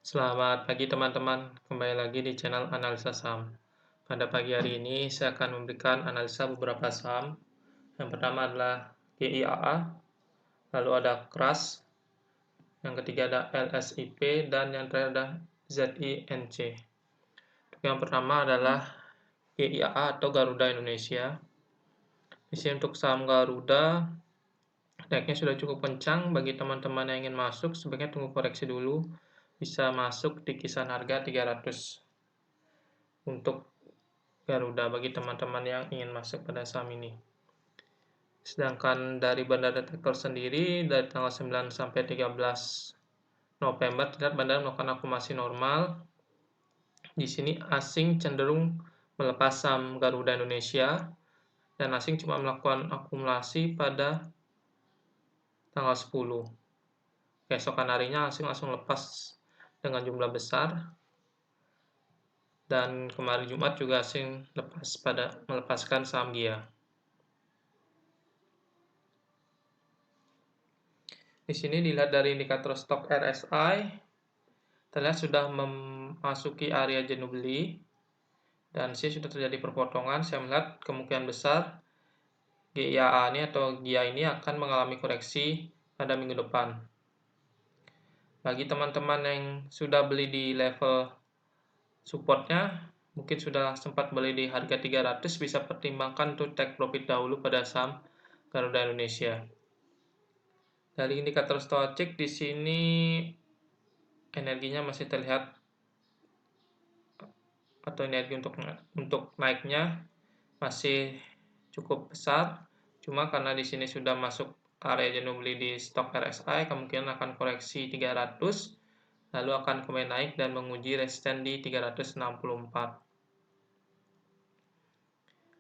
Selamat pagi teman-teman, kembali lagi di channel Analisa Saham. Pada pagi hari ini saya akan memberikan analisa beberapa saham. Yang pertama adalah GIAA, lalu ada KRAS, yang ketiga ada LSIP, dan yang terakhir ada ZINC. Yang pertama adalah GIAA atau Garuda Indonesia. Di sini untuk saham Garuda, naiknya sudah cukup kencang. Bagi teman-teman yang ingin masuk, sebaiknya tunggu koreksi dulu. Bisa masuk di kisaran harga 300 untuk Garuda bagi teman-teman yang ingin masuk pada saham ini. Sedangkan dari Bandar Detektor sendiri, dari tanggal 9 sampai 13 November, terlihat bandar melakukan akumulasi normal. Di sini asing cenderung melepas saham Garuda Indonesia, dan asing cuma melakukan akumulasi pada tanggal 10. Keesokan harinya asing langsung lepas dengan jumlah besar. Dan kemarin Jumat juga asing melepaskan saham GIA. Di sini dilihat dari indikator stok RSI, terlihat sudah memasuki area jenuh beli, dan sini sudah terjadi perpotongan. Saya melihat kemungkinan besar GIA ini atau GIA ini akan mengalami koreksi pada minggu depan. Bagi teman-teman yang sudah beli di level supportnya, mungkin sudah sempat beli di harga 300, bisa pertimbangkan untuk take profit dahulu pada saham Garuda Indonesia. Dari indikator stochastic di sini energinya masih terlihat, atau energi untuk naiknya masih cukup besar. Cuma karena di sini sudah masuk area jenuh beli di stok RSI, kemungkinan akan koreksi 300, lalu akan kembali naik dan menguji resisten di 364.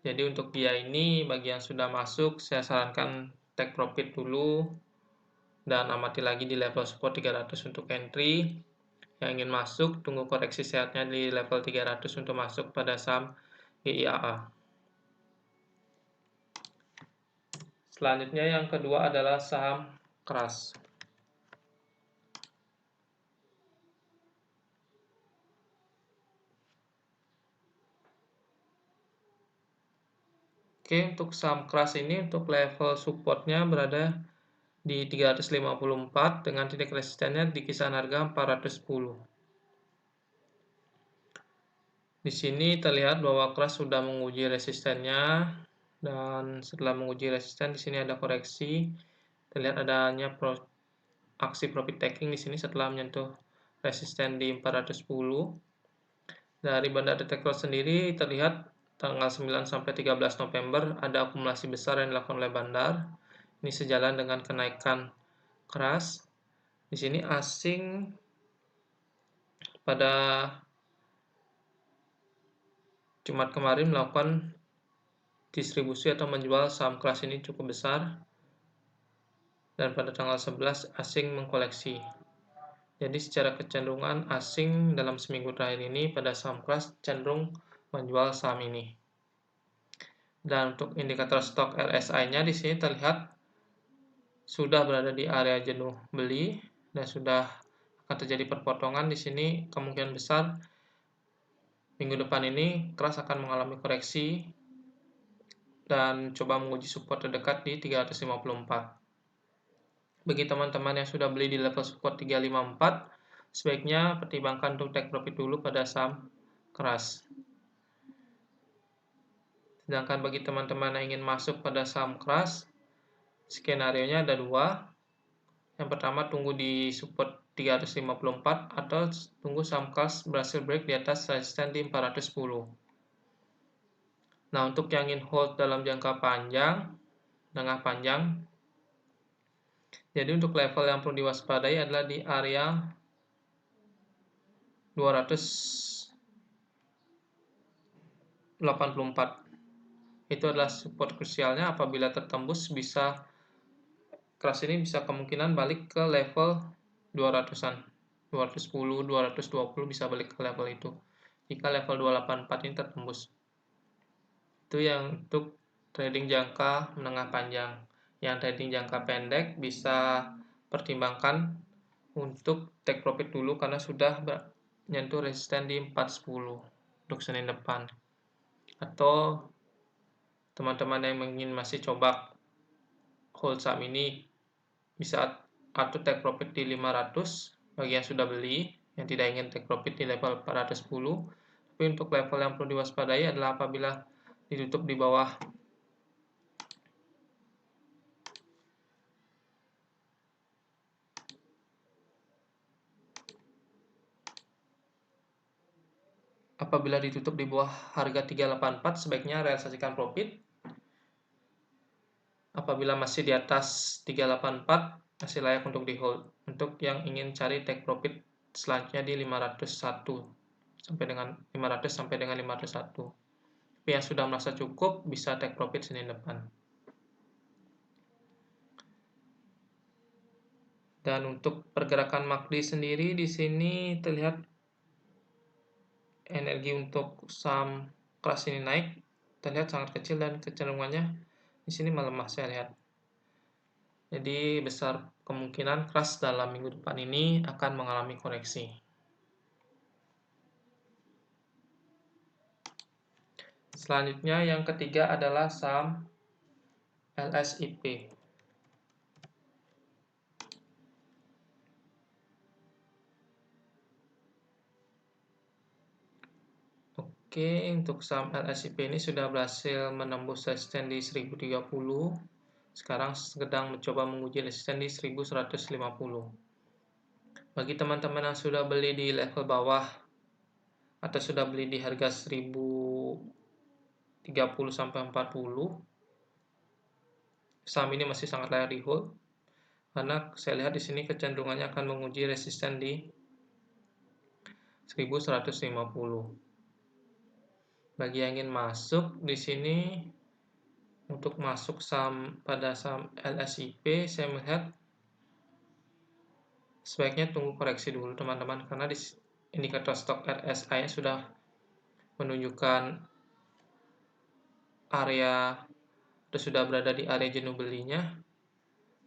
Jadi untuk dia ini, bagi yang sudah masuk, saya sarankan take profit dulu dan amati lagi di level support 300 untuk entry. Yang ingin masuk, tunggu koreksi sehatnya di level 300 untuk masuk pada saham GIAA. Selanjutnya yang kedua adalah saham KRAS. Oke, untuk saham KRAS ini untuk level supportnya berada di 354 dengan titik resistennya di kisaran harga 410. Di sini terlihat bahwa KRAS sudah menguji resistennya, dan setelah menguji resisten di sini ada koreksi. Terlihat adanya aksi profit taking di sini setelah menyentuh resisten di 410. Dari Bandar Detektor sendiri terlihat tanggal 9 sampai 13 November ada akumulasi besar yang dilakukan oleh bandar. Ini sejalan dengan kenaikan KRAS. Di sini asing pada Jumat kemarin melakukan distribusi atau menjual saham KRAS ini cukup besar, dan pada tanggal 11 asing mengkoleksi. Jadi secara kecenderungan asing dalam seminggu terakhir ini pada saham KRAS cenderung menjual saham ini. Dan untuk indikator stok RSI-nya di sini terlihat sudah berada di area jenuh beli dan sudah akan terjadi perpotongan. Di sini kemungkinan besar minggu depan ini KRAS akan mengalami koreksi dan coba menguji support terdekat di 354. Bagi teman-teman yang sudah beli di level support 354, sebaiknya pertimbangkan untuk take profit dulu pada saham KRAS. Sedangkan bagi teman-teman yang ingin masuk pada saham KRAS, skenario-nya ada dua. Yang pertama, tunggu di support 354 atau tunggu saham KRAS berhasil break di atas resisten di 410. Nah, untuk yang ingin hold dalam jangka panjang, tengah panjang, jadi untuk level yang perlu diwaspadai adalah di area 284. Itu adalah support krusialnya. Apabila tertembus, KRAS ini bisa kemungkinan balik ke level 200-an. 210, 220 bisa balik ke level itu jika level 284 ini tertembus. Itu yang untuk trading jangka menengah panjang. Yang trading jangka pendek bisa pertimbangkan untuk take profit dulu karena sudah menyentuh resisten di 410 untuk Senin depan. Atau teman-teman yang ingin masih coba hold saham ini bisa atur take profit di 500 bagi yang sudah beli, yang tidak ingin take profit di level 410. Tapi untuk level yang perlu diwaspadai adalah apabila ditutup di bawah harga 384 sebaiknya realisasikan profit. Apabila masih di atas 384 masih layak untuk di hold. Untuk yang ingin cari take profit selanjutnya di 501 sampai dengan 501. Tapi yang sudah merasa cukup bisa take profit Senin depan. Dan untuk pergerakan MACD sendiri di sini terlihat energi untuk saham keras ini naik, terlihat sangat kecil dan kecenderungannya di sini melemah saya lihat. Jadi besar kemungkinan keras dalam minggu depan ini akan mengalami koreksi. Selanjutnya yang ketiga adalah saham LSIP. Oke, untuk saham LSIP ini sudah berhasil menembus resisten di 1030. Sekarang sedang mencoba menguji resisten di 1150. Bagi teman-teman yang sudah beli di level bawah atau sudah beli di harga 1030 sampai 40, saham ini masih sangat layak di hold karena saya lihat di sini kecenderungannya akan menguji resisten di 1150. Bagi yang ingin masuk di sini untuk masuk pada saham LSIP, saya melihat sebaiknya tunggu koreksi dulu teman-teman karena di indikator stok RSI sudah menunjukkan area atau sudah berada di area jenuh belinya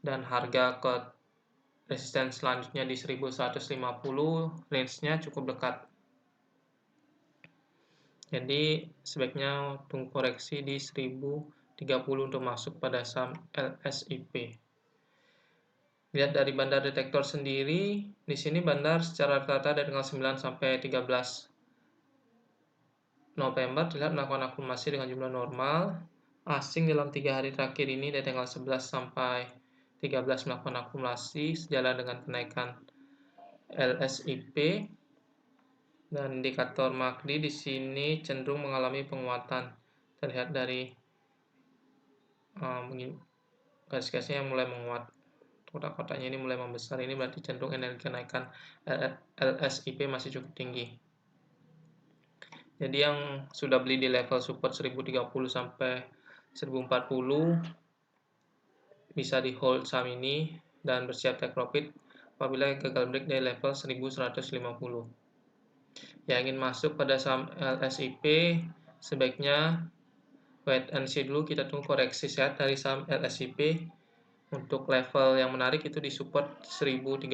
dan harga ke resisten selanjutnya di 1150, range-nya cukup dekat. Jadi sebaiknya tunggu koreksi di 1030 untuk masuk pada saham LSIP. Lihat dari bandar detektor sendiri, di sini bandar secara rata-rata dari tanggal 9 sampai 13 November terlihat melakukan akumulasi dengan jumlah normal. Asing dalam 3 hari terakhir ini dari tanggal 11 sampai 13 melakukan akumulasi sejalan dengan kenaikan LSIP. Dan indikator MACD di sini cenderung mengalami penguatan. Terlihat dari garis-garisnya yang mulai menguat. Kotak-kotaknya ini mulai membesar. Ini berarti cenderung energi kenaikan LSIP masih cukup tinggi. Jadi yang sudah beli di level support 1030 sampai 1040 bisa di hold saham ini dan bersiap take profit apabila gagal break dari level 1150. Yang ingin masuk pada saham LSIP sebaiknya wait and see dulu, kita tunggu koreksi sehat dari saham LSIP. Untuk level yang menarik itu di support 1030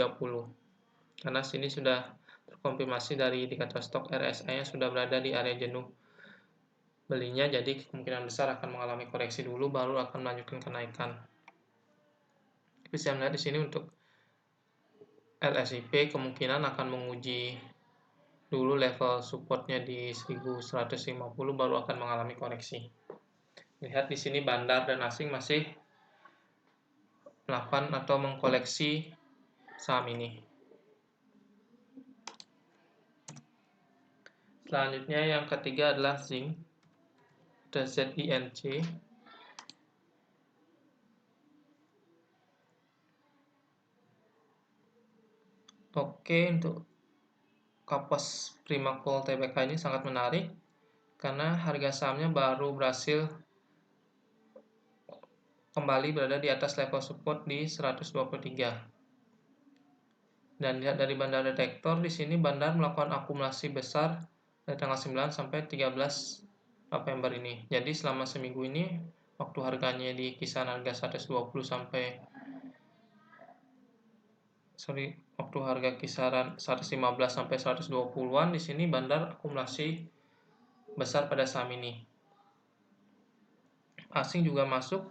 karena sini sudah terkonfirmasi dari indikator stok RSI yang sudah berada di area jenuh belinya, jadi kemungkinan besar akan mengalami koreksi dulu baru akan melanjutkan kenaikan. Tapi saya melihat di sini untuk LSIP kemungkinan akan menguji dulu level supportnya di 1150 baru akan mengalami koreksi. Lihat di sini bandar dan asing masih melakukan atau mengkoleksi saham ini. Selanjutnya yang ketiga adalah zinc, ZINC. Oke, untuk kapas Primakol Tbk ini sangat menarik karena harga sahamnya baru berhasil kembali berada di atas level support di 123. Dan lihat dari bandar detektor di sini bandar melakukan akumulasi besar dari tanggal 9 sampai 13 November ini. Jadi selama seminggu ini waktu harganya di kisaran harga 120 sampai waktu harga kisaran 115 sampai 120-an, di sini bandar akumulasi besar pada saham ini. Asing juga masuk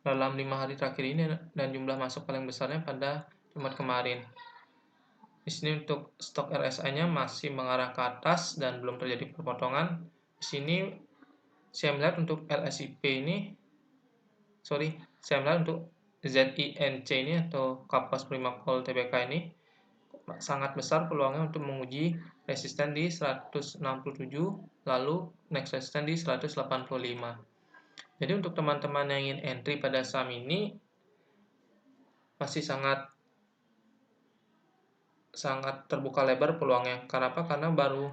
dalam 5 hari terakhir ini dan jumlah masuk paling besarnya pada Jumat kemarin. Di sini untuk stok RSI-nya masih mengarah ke atas dan belum terjadi perpotongan. Di sini saya melihat untuk saya melihat untuk ZINC ini atau kapas prima call TBK ini sangat besar peluangnya untuk menguji resisten di 167, lalu next resisten di 185. Jadi untuk teman-teman yang ingin entry pada saham ini masih sangat terbuka lebar peluangnya. Kenapa? Karena baru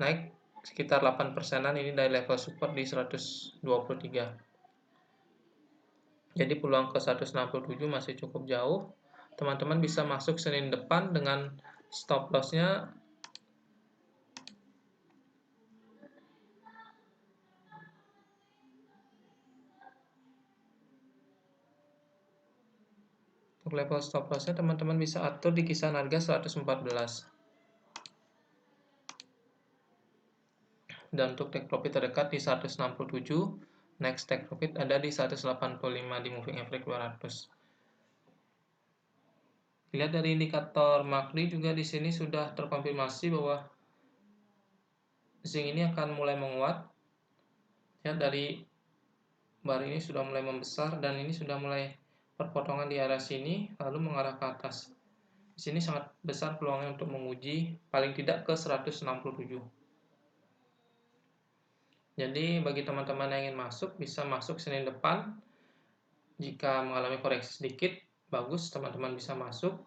naik sekitar 8%-an ini dari level support di 123. Jadi peluang ke 167 masih cukup jauh. Teman-teman bisa masuk Senin depan dengan stop loss-nya untuk level stop loss-nya teman-teman bisa atur di kisaran harga 114. Dan untuk take profit terdekat di 167, next take profit ada di 185 di moving average 200. Dilihat dari indikator MACD juga di sini sudah terkonfirmasi bahwa zinc ini akan mulai menguat. Lihat dari bar ini sudah mulai membesar dan ini sudah mulai perpotongan di area sini lalu mengarah ke atas. Di sini sangat besar peluangnya untuk menguji paling tidak ke 167. Jadi bagi teman-teman yang ingin masuk bisa masuk Senin depan. Jika mengalami koreksi sedikit, bagus teman-teman bisa masuk.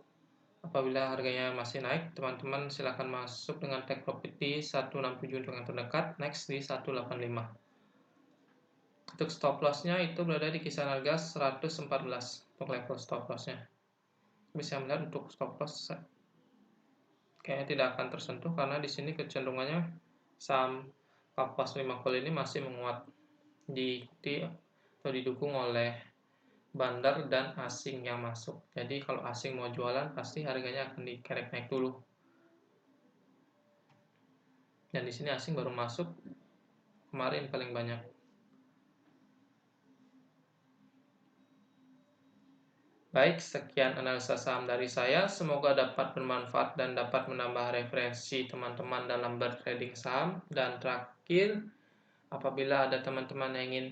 Apabila harganya masih naik, teman-teman silakan masuk dengan take profit di 167 untuk yang terdekat, next di 185. Untuk stop loss-nya itu berada di kisaran harga 114 untuk level stop loss-nya. Bisa melihat untuk stop loss kayaknya tidak akan tersentuh karena di sini kecenderungannya saham kapas 5 call ini masih menguat, diikuti atau didukung oleh bandar dan asing yang masuk. Jadi kalau asing mau jualan pasti harganya akan dikerek naik dulu. Dan di sini asing baru masuk kemarin paling banyak. Baik, sekian analisa saham dari saya. Semoga dapat bermanfaat dan dapat menambah referensi teman-teman dalam bertrading saham. Dan terakhir, apabila ada teman-teman yang ingin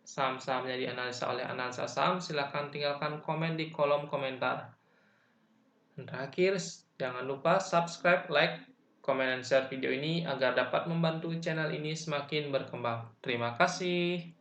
saham-sahamnya dianalisa oleh analisa saham, silakan tinggalkan komen di kolom komentar. Dan terakhir, jangan lupa subscribe, like, komen, dan share video ini agar dapat membantu channel ini semakin berkembang. Terima kasih.